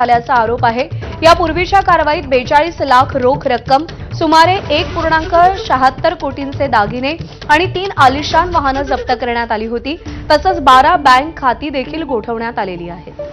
आल्याचा आरोप आहे। यापूर्वीच्या कारवाईत 42 लाख रोख रक्कम, सुमारे 1.76 कोटींचे दागिने आणि 3 आलिशान वाहनं जप्त करण्यात आली होती। तसंच 12 बँक खाती देखील गोठवण्यात आलेली आहेत।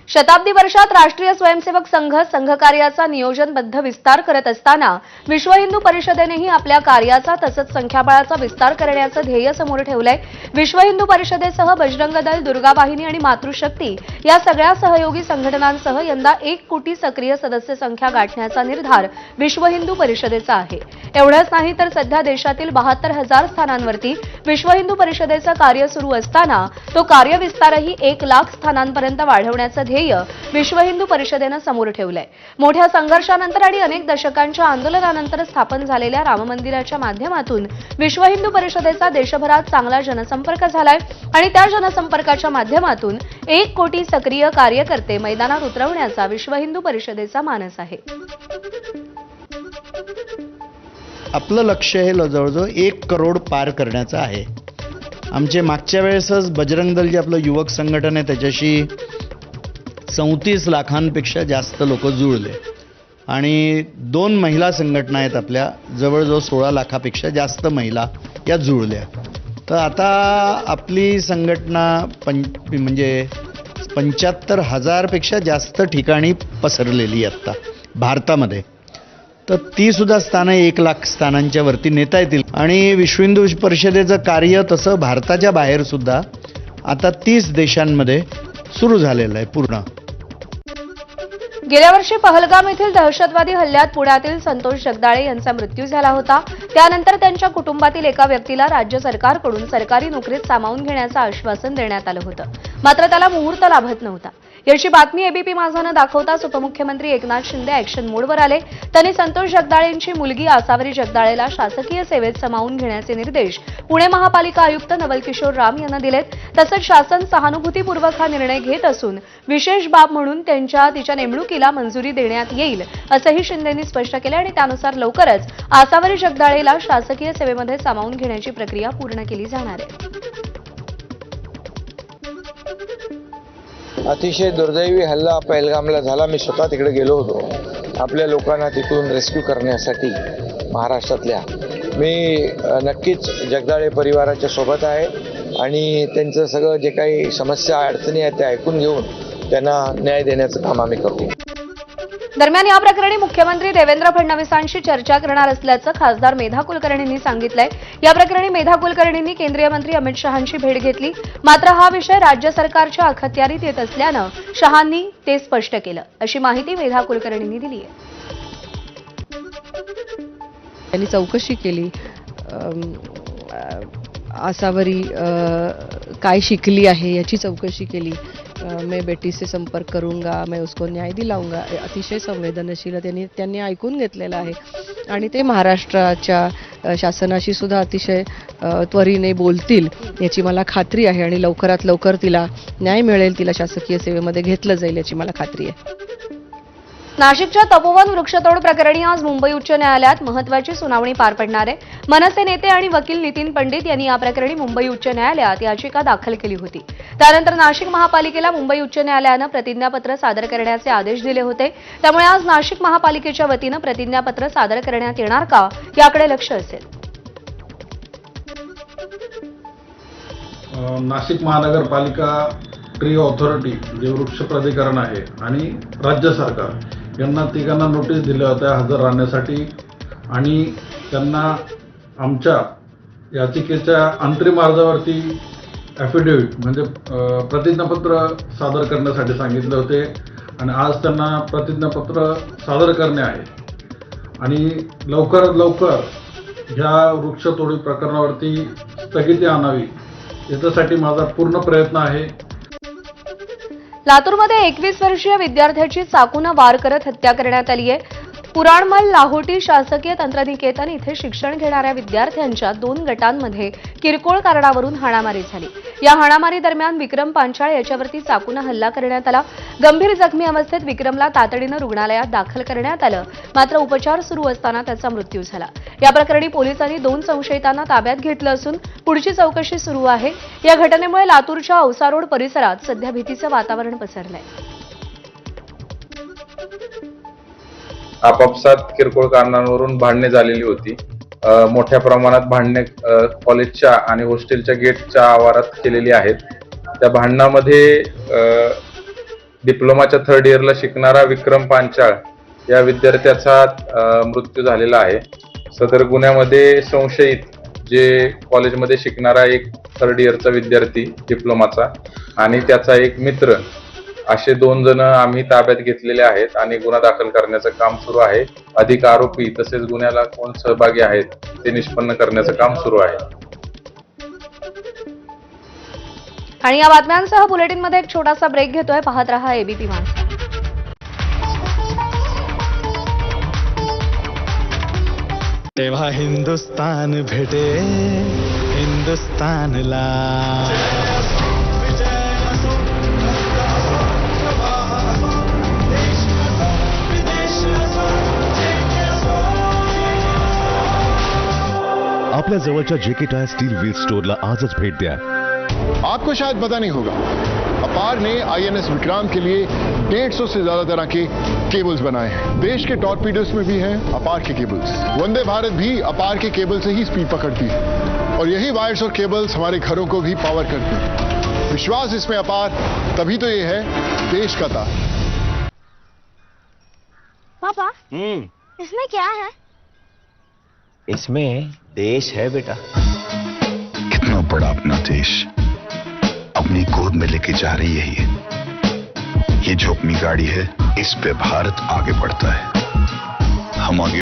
शताब्दी वर्षात राष्ट्रीय स्वयंसेवक संघ संघकार्याचा नियोजनबद्ध विस्तार करत असताना विश्व हिंदू परिषदेनेही आपल्या कार्याचा तसंच संख्याबळाचा विस्तार करण्याचं ध्येय समोर ठेवलंय। विश्व हिंदू परिषदेसह बजरंग दल, दुर्गा वाहिनी आणि मातृशक्ती या सगळ्या सहयोगी संघटनांसह यंदा 1 कोटी सक्रिय सदस्य संख्या गाठण्याचा निर्धार विश्व हिंदू परिषदेचा आहे। एवढंच नाही तर सध्या देशातील 72,000 स्थानांवरती विश्व हिंदू परिषदेचं कार्य सुरू असताना तो कार्यविस्तारही 1 लाख स्थानांपर्यंत वाढवण्याचं ध्येय विश्व हिंदू परिषदेनं समोर ठेवलंय। मोठ्या संघर्षानंतर आणि अनेक दशकांच्या आंदोलनानंतर स्थापन झालेल्या राम मंदिराच्या माध्यमातून विश्व हिंदू परिषदेचा देशभरात चांगला जनसंपर्क झालाय आणि त्या जनसंपर्काच्या माध्यमातून 1 कोटी सक्रिय कार्यकर्ते मैदानात उतरवण्याचा विश्व हिंदू परिषदेचा मानस आहे। आपलं लक्ष हे जवळजवळ 1 करोड पार करण्याचं आहे। आमचे मागच्या वेळेसच बजरंग दल जे आपलं युवक संघटन आहे त्याच्याशी 34 लाखांपेक्षा जास्त लोक जुळले आणि 2 महिला संघटना आहेत आपल्या, जवळजवळ 16 लाखापेक्षा जास्त महिला या जुळल्या। तर आता आपली संघटना म्हणजे 75,000 पेक्षा जास्त ठिकाणी पसरलेली आहे आता भारतामध्ये। तर ती सुद्धा स्थानं 1 लाख स्थानांच्या वरती नेता येतील आणि विश्व हिंदू परिषदेचं कार्य तसं भारताच्या बाहेर सुद्धा आता 30 देशांमध्ये सुरू झालेलं आहे पूर्ण। गेल्या वर्षी पहलगाम येथील दहशतवादी हल्ल्यात पुण्यातील संतोष जगदाळे यांचा मृत्यू झाला होता। त्यानंतर त्यांच्या कुटुंबातील एका व्यक्तीला राज्य सरकारकडून सरकारी नोकरीत सामावून घेण्याचं आश्वासन देण्यात आलं होतं, मात्र त्याला मुहूर्त लाभत नव्हता। याची बातमी एबीपी माझानं दाखवताच उपमुख्यमंत्री एकनाथ शिंदे ॲक्शन मोडवर आले। त्यांनी संतोष जगदाळेंची मुलगी आसावरी जगदाळेला शासकीय सेवेत सामावून घेण्याचे निर्देश पुणे महापालिका आयुक्त नवल किशोर राम यांना दिलेत। तसंच शासन सहानुभूतीपूर्वक हा निर्णय घेत असून विशेष बाब म्हणून तिच्या नेमणुकीला मंजुरी देण्यात येईल असंही शिंदेंनी स्पष्ट केलं आणि त्यानुसार लवकरच आसावरी जगदाळेला शासकीय सेवेमध्ये सामावून घेण्याची प्रक्रिया पूर्ण केली जाणार आहे। अतिशय दुर्दैवी हल्ला पहलगामला झाला। मी स्वतः तिकडे गेलो होतो आपल्या लोकांना तिकडून रेस्क्यू करण्यासाठी महाराष्ट्रातल्या। मी नक्कीच जगदाळे परिवाराच्या सोबत आहे आणि त्यांचं सगळं जे काही समस्या अडचणी आहेत त्या ऐकून घेऊन त्यांना न्याय देण्याचं काम आम्ही करू। दरम्यान या प्रकरणी मुख्यमंत्री देवेंद्र फडणवीसांशी चर्चा करणार असल्याचं खासदार मेधा कुलकर्णींनी सांगितलंय। या प्रकरणी मेधा कुलकर्णींनी केंद्रीय मंत्री अमित शहांची भेट घेतली, मात्र हा विषय राज्य सरकारच्या अखत्यारीत येत असल्यानं शहांनी ते स्पष्ट केलं, अशी माहिती मेधा कुलकर्णींनी दिली आहे। त्यांनी चौकशी केली, आसावरी काय शिकली आहे याची चौकशी केली। मैं बेटी से संपर्क करूंगा, मैं उसको न्याय दिलाऊंगा, अतिशय संवेदनशील त्यांनी ऐकून घेतलेलं आहे आणि ते महाराष्ट्राच्या शासनाशी सुद्धा अतिशय त्वरेने बोलतील याची मला खात्री आहे आणि लवकरात लवकर तिला न्याय मिळेल, तिला शासकीय सेवेमध्ये घेतलं जाईल याची मला खात्री आहे। नाशिकच्या तपोवन वृक्षतोड प्रकरणी आज मुंबई उच्च न्यायालयात महत्त्वाची सुनावणी पार पडणार आहे। मनसे नेते आणि वकील नितीन पंडित यांनी या प्रकरणी मुंबई उच्च न्यायालयात याचिका दाखल केली होती। त्यानंतर नाशिक महापालिकेला मुंबई उच्च न्यायालयानं प्रतिज्ञापत्र सादर करण्याचे आदेश दिले होते। त्यामुळे आज नाशिक महापालिकेच्या वतीनं प्रतिज्ञापत्र सादर करण्यात येणार का याकडे लक्ष असेल। नाशिक महानगरपालिका ट्री ऑथॉरिटी जे वृक्ष प्राधिकरण आहे आणि राज्य सरकार यांना तिघांना नोटीस दिल्या होत्या हजर राहण्यासाठी आणि त्यांना आमच्या याचिकेच्या अंतरिम अर्जावरती ॲफिडेव्हिट म्हणजे प्रतिज्ञापत्र सादर करण्यासाठी सांगितले होते आणि आज त्यांना प्रतिज्ञापत्र सादर करणे आहे आणि लवकरात लवकर ह्या वृक्षतोडी प्रकरणावरती स्थगिती आणावी याच्यासाठी माझा पूर्ण प्रयत्न आहे। लातूरमध्ये 21 वर्षीय विद्यार्थ्याची चाकूने वार करत हत्या करण्यात आली आहे। पुराणमल लाहोटी शासकीय तंत्रनिकेतन इथे शिक्षण घेणाऱ्या विद्यार्थ्यांच्या 2 गटांमध्ये किरकोळ कारणावरून हाणामारी झाली. या हाणामारी दरम्यान विक्रम पांचाळ याच्यावरती चाकूने हल्ला करण्यात आला. गंभीर जखमी अवस्थेत विक्रमला तातडीनं रुग्णालयात दाखल करण्यात आलं. मात्र उपचार सुरू असताना त्याचा मृत्यू झाला. या प्रकरणी पोलिसांनी 2 संशयितांना ताब्यात घेतलं असून पुढची चौकशी सुरू आहे. या घटनेमुळे लातूरच्या औसा रोड परिसरात सध्या भीतीचं वातावरण पसरलंय. आपापसात किरकोळ कारणांवरून भांडणे झालेली होती. मोठ्या प्रमाणात भांडणे कॉलेजच्या आणि हॉस्टेलच्या गेटच्या आवारात केलेली आहेत. त्या भांडणामध्ये डिप्लोमाच्या 3rd इयरला शिकणारा विक्रम पांचाळ या विद्यार्थ्याचा मृत्यू झालेला आहे. सदर गुन्ह्यामध्ये संशयित जे कॉलेजमध्ये शिकणारा एक 3rd इयरचा विद्यार्थी डिप्लोमाचा आणि त्याचा एक मित्र असे 2 जण आम्ही ताब्यात घेतलेले आहेत आणि गुन्हा दाखल करण्याचं काम सुरू आहे. अधिक आरोपी तसेच गुन्ह्याला कोण सहभागी आहेत ते निष्पन्न करण्याचं काम सुरू आहे. आणि या बातम्यांसह बुलेटिनमध्ये एक छोटासा ब्रेक घेतोय. पाहत रहा एबीपी माझा. तेव्हा हिंदुस्तान भेटे हिंदुस्तानला. आपल्या जवळच्या जेके टायर स्टील व्हील स्टोरला आजच भेट द्या. आपको शायद पता नहीं होगा, अपार ने आईएनएस विक्रांत के लिए 150 से ज्यादा तरह के केबल्स बनाए हैं. देश के टॉर्पीडोज में भी हैं अपार के केबल्स. वंदे भारत भी अपार के केबल से ही स्पीड पकड़ती है और यही वायर्स और केबल्स हमारे घरों को भी पावर करती है. विश्वास इसमें अपार, तभी तो ये है देश का तार. पापा इसमें क्या है? इसमें देश है बेटा. कितना बड़ा अपना देश अपनी गोद में लेके जा रही है ये जो अपनी गाड़ी है, इस पे भारत आगे बढ़ता है. हम आगे